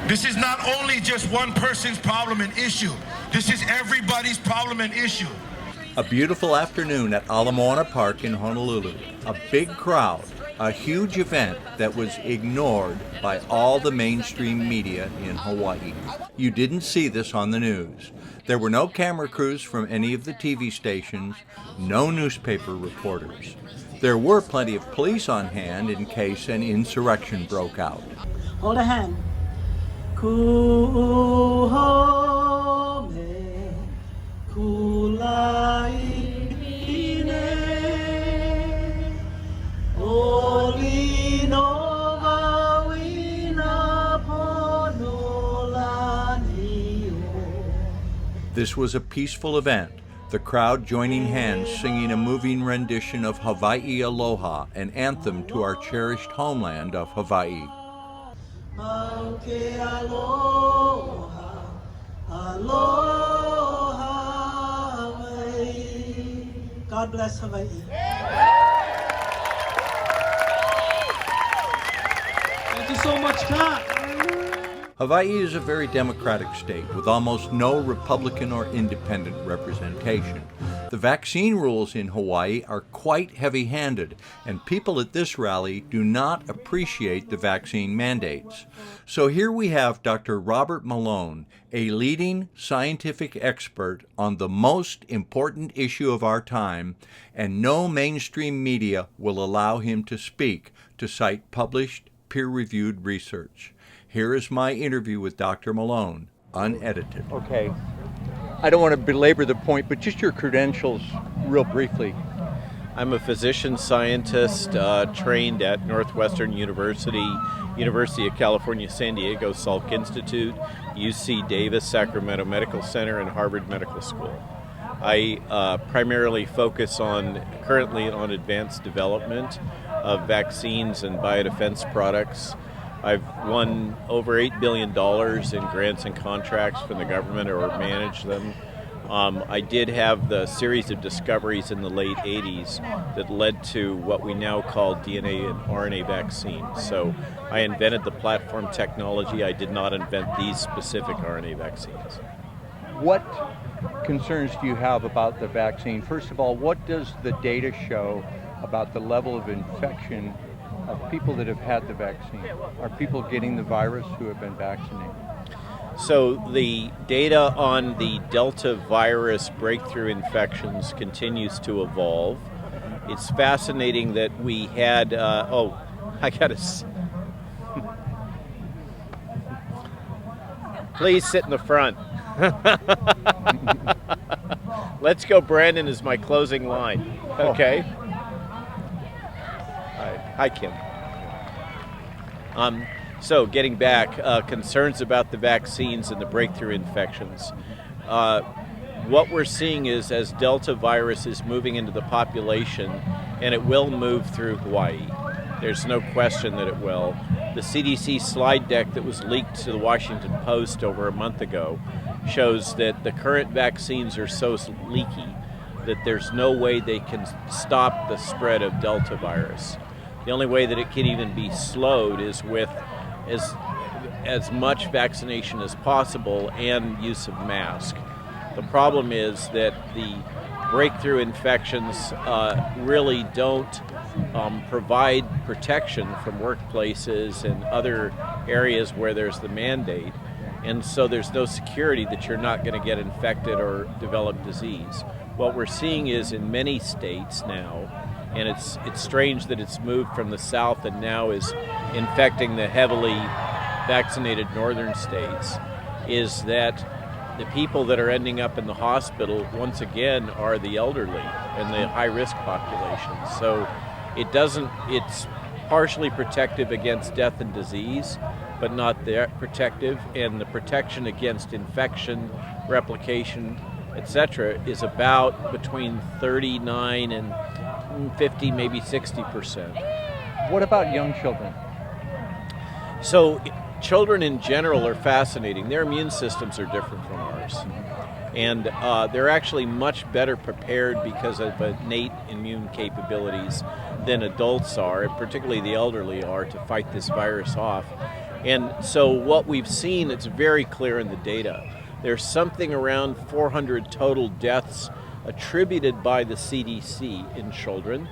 This is not only just one person's problem and issue. This is everybody's problem and issue. A beautiful afternoon at Ala Moana Park in Honolulu. A big crowd, a huge event that was ignored by all the mainstream media in Hawaii. You didn't see this on the news. There were no camera crews from any of the TV stations, no newspaper reporters. There were plenty of police on hand in case an insurrection broke out. Hold a hand. This was a peaceful event, the crowd joining hands singing a moving rendition of Hawaii Aloha, an anthem to our cherished homeland of Hawaii. God bless Hawaii. Thank you so much, Kat. Hawaii is a very democratic state with almost no Republican or independent representation. The vaccine rules in Hawaii are quite heavy-handed, and people at this rally do not appreciate the vaccine mandates. So here we have Dr. Robert Malone, a leading scientific expert on the most important issue of our time, and no mainstream media will allow him to speak to cite published, peer-reviewed research. Here is my interview with Dr. Malone, unedited. Okay. I don't want to belabor the point, but just your credentials real briefly. I'm a physician scientist trained at Northwestern University, University of California, San Diego, Salk Institute, UC Davis, Sacramento Medical Center, and Harvard Medical School. I primarily focus currently on advanced development of vaccines and biodefense products. I've won over $8 billion in grants and contracts from the government or managed them. I did have the series of discoveries in the late 80s that led to what we now call DNA and RNA vaccines. So I invented the platform technology. I did not invent these specific RNA vaccines. What concerns do you have about the vaccine? First of all, what does the data show about the level of infection of people that have had the vaccine? Are people getting the virus who have been vaccinated? So the data on the Delta virus breakthrough infections continues to evolve. It's fascinating that we had, Please sit in the front. Let's go, Brandon, is my closing line. Okay. Hi, Kim. So getting back, concerns about the vaccines and the breakthrough infections. What we're seeing is as Delta virus is moving into the population, and it will move through Hawaii. There's no question that it will. The CDC slide deck that was leaked to the Washington Post over a month ago shows that the current vaccines are so leaky that there's no way they can stop the spread of Delta virus. The only way that it can even be slowed is with as much vaccination as possible and use of mask. The problem is that the breakthrough infections really don't provide protection from workplaces and other areas where there's the mandate, and so there's no security that you're not going to get infected or develop disease. What we're seeing is in many states now, and it's strange that it's moved from the south and now is infecting the heavily vaccinated northern states, is that the people that are ending up in the hospital once again are the elderly and the high-risk population. So it's partially protective against death and disease, but not that protective, and the protection against infection, replication, etc. is about between 39 and 50, maybe 60%. What about young children? So children in general are fascinating. Their immune systems are different from ours. And they're actually much better prepared because of innate immune capabilities than adults are, and particularly the elderly are, to fight this virus off. And so what we've seen, it's very clear in the data. There's something around 400 total deaths attributed by the CDC in children.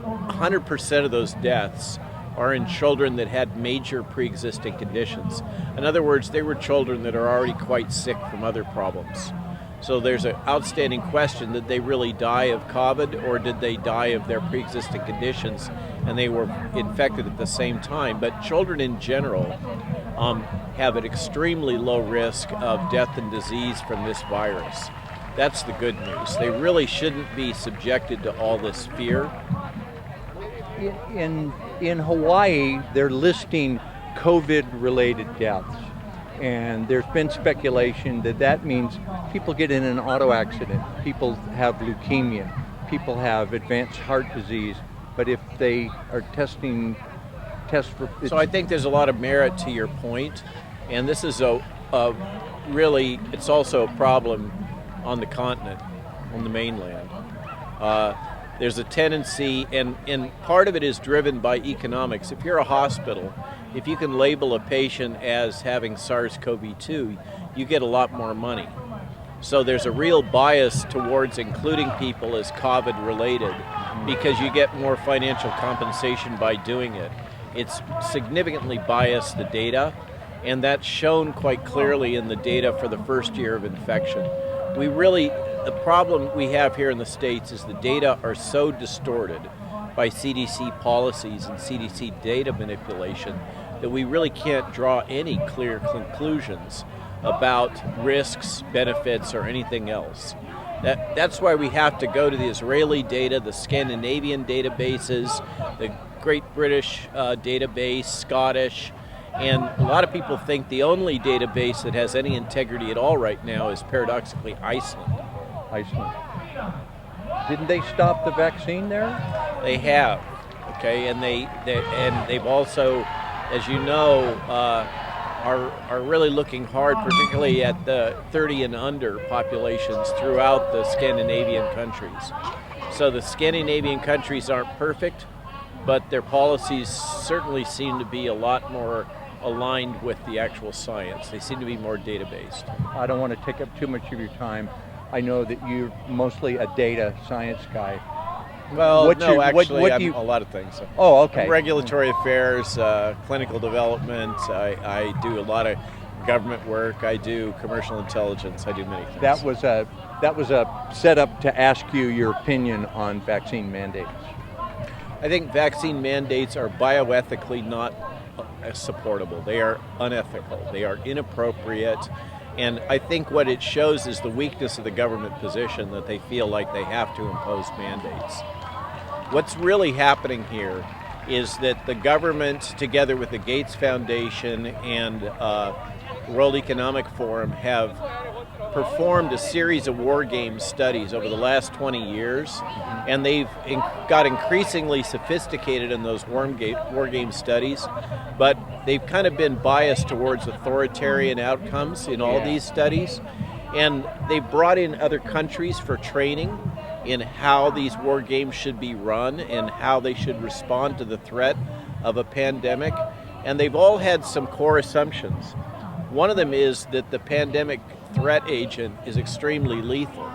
100% of those deaths are in children that had major pre-existing conditions. In other words, they were children that are already quite sick from other problems. So there's an outstanding question: did they really die of COVID, or did they die of their pre-existing conditions and they were infected at the same time? But children in general have an extremely low risk of death and disease from this virus. That's the good news. They really shouldn't be subjected to all this fear. In Hawaii, they're listing COVID-related deaths, and there's been speculation that that means people get in an auto accident, people have leukemia, people have advanced heart disease, but if they are test for... So I think there's a lot of merit to your point, and this is really, it's also a problem on the continent, on the mainland. There's a tendency, and part of it is driven by economics. If you're a hospital, if you can label a patient as having SARS-CoV-2, you get a lot more money. So there's a real bias towards including people as COVID-related because you get more financial compensation by doing it. It's significantly biased the data, and that's shown quite clearly in the data for the first year of infection. The problem we have here in the States is the data are so distorted by CDC policies and CDC data manipulation that we really can't draw any clear conclusions about risks, benefits, or anything else. That's why we have to go to the Israeli data, the Scandinavian databases, the Great British database, Scottish, and a lot of people think the only database that has any integrity at all right now is paradoxically Iceland. Didn't they stop the vaccine there? They have, okay, and they've also, as you know, are really looking hard, particularly at the 30 and under populations throughout the Scandinavian countries. So the Scandinavian countries aren't perfect, but their policies certainly seem to be a lot more aligned with the actual science. They seem to be more data-based. I don't want to take up too much of your time. I know that you're mostly a data science guy. Well, I'm a lot of things. Oh, okay. Regulatory affairs, clinical development. I do a lot of government work. I do commercial intelligence. I do many things. That was a setup to ask you your opinion on vaccine mandates. I think vaccine mandates are bioethically not supportable. They are unethical. They are inappropriate. And I think what it shows is the weakness of the government position, that they feel like they have to impose mandates. What's really happening here is that the government, together with the Gates Foundation and World Economic Forum, have performed a series of war game studies over the last 20 years, and they've got increasingly sophisticated in those war game studies, but they've kind of been biased towards authoritarian outcomes in all these studies, and they've brought in other countries for training in how these war games should be run and how they should respond to the threat of a pandemic, and they've all had some core assumptions. One of them is that the pandemic threat agent is extremely lethal.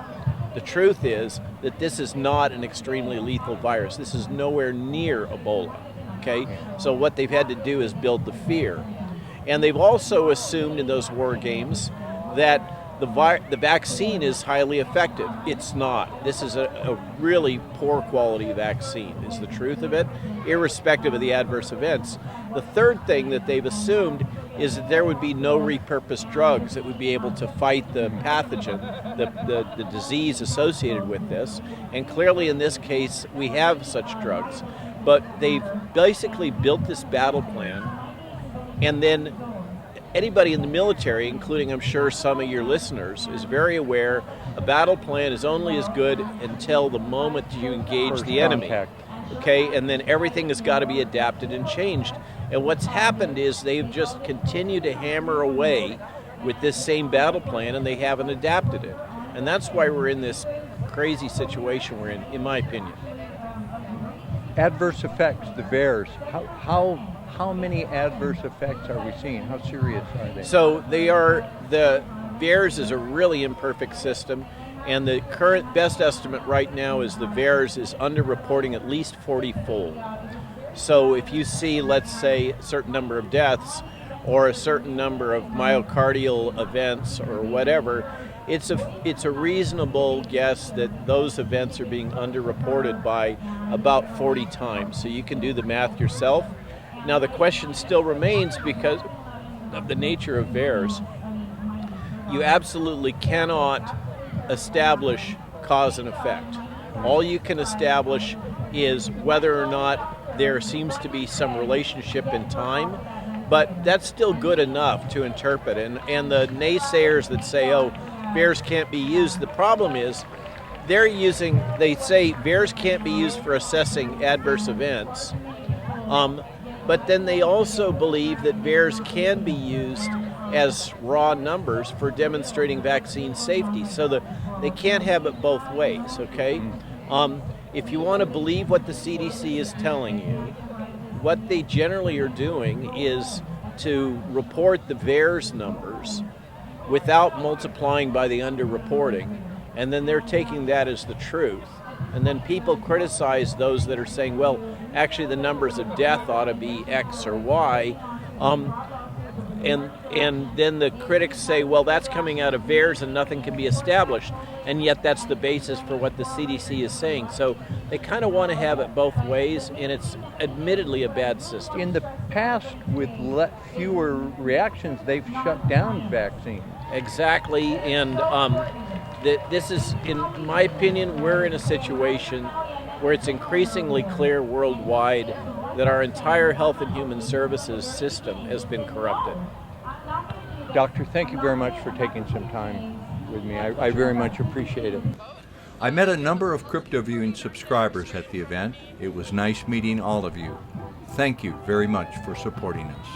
The truth is that this is not an extremely lethal virus. This is nowhere near Ebola, okay? So what they've had to do is build the fear. And they've also assumed in those war games that the vaccine is highly effective. It's not. This is a really poor quality vaccine, is the truth of it, irrespective of the adverse events. The third thing that they've assumed is that there would be no repurposed drugs that would be able to fight the pathogen, the disease associated with this. And clearly in this case, we have such drugs. But they've basically built this battle plan, and then anybody in the military, including I'm sure some of your listeners, is very aware a battle plan is only as good until the moment you engage First the enemy. contact. Okay, and then everything has got to be adapted and changed. And what's happened is they've just continued to hammer away with this same battle plan, and they haven't adapted it. And that's why we're in this crazy situation we're in my opinion. Adverse effects, the VAERS, how many adverse effects are we seeing? How serious are they? So the VAERS is a really imperfect system, and the current best estimate right now is the VAERS is underreporting at least 40-fold. So if you see, let's say, a certain number of deaths or a certain number of myocardial events or whatever, it's a reasonable guess that those events are being underreported by about 40 times. So you can do the math yourself. Now the question still remains, because of the nature of VAERS, you absolutely cannot establish cause and effect. All you can establish is whether or not there seems to be some relationship in time, but that's still good enough to interpret. And the naysayers that say, oh, VAERS can't be used, the problem is they say VAERS can't be used for assessing adverse events, but then they also believe that VAERS can be used as raw numbers for demonstrating vaccine safety. So they can't have it both ways, okay? If you want to believe what the CDC is telling you, what they generally are doing is to report the VAERS numbers without multiplying by the underreporting, and then they're taking that as the truth. And then people criticize those that are saying, well, actually the numbers of death ought to be X or Y. And then the critics say, well, that's coming out of VAERS and nothing can be established. And yet that's the basis for what the CDC is saying. So they kind of want to have it both ways, and it's admittedly a bad system. In the past, with fewer reactions, they've shut down vaccines. Exactly, and this is, in my opinion, we're in a situation where it's increasingly clear worldwide that our entire health and human services system has been corrupted. Doctor, thank you very much for taking some time with me. I very much appreciate it. I met a number of CryptoViewing subscribers at the event. It was nice meeting all of you. Thank you very much for supporting us.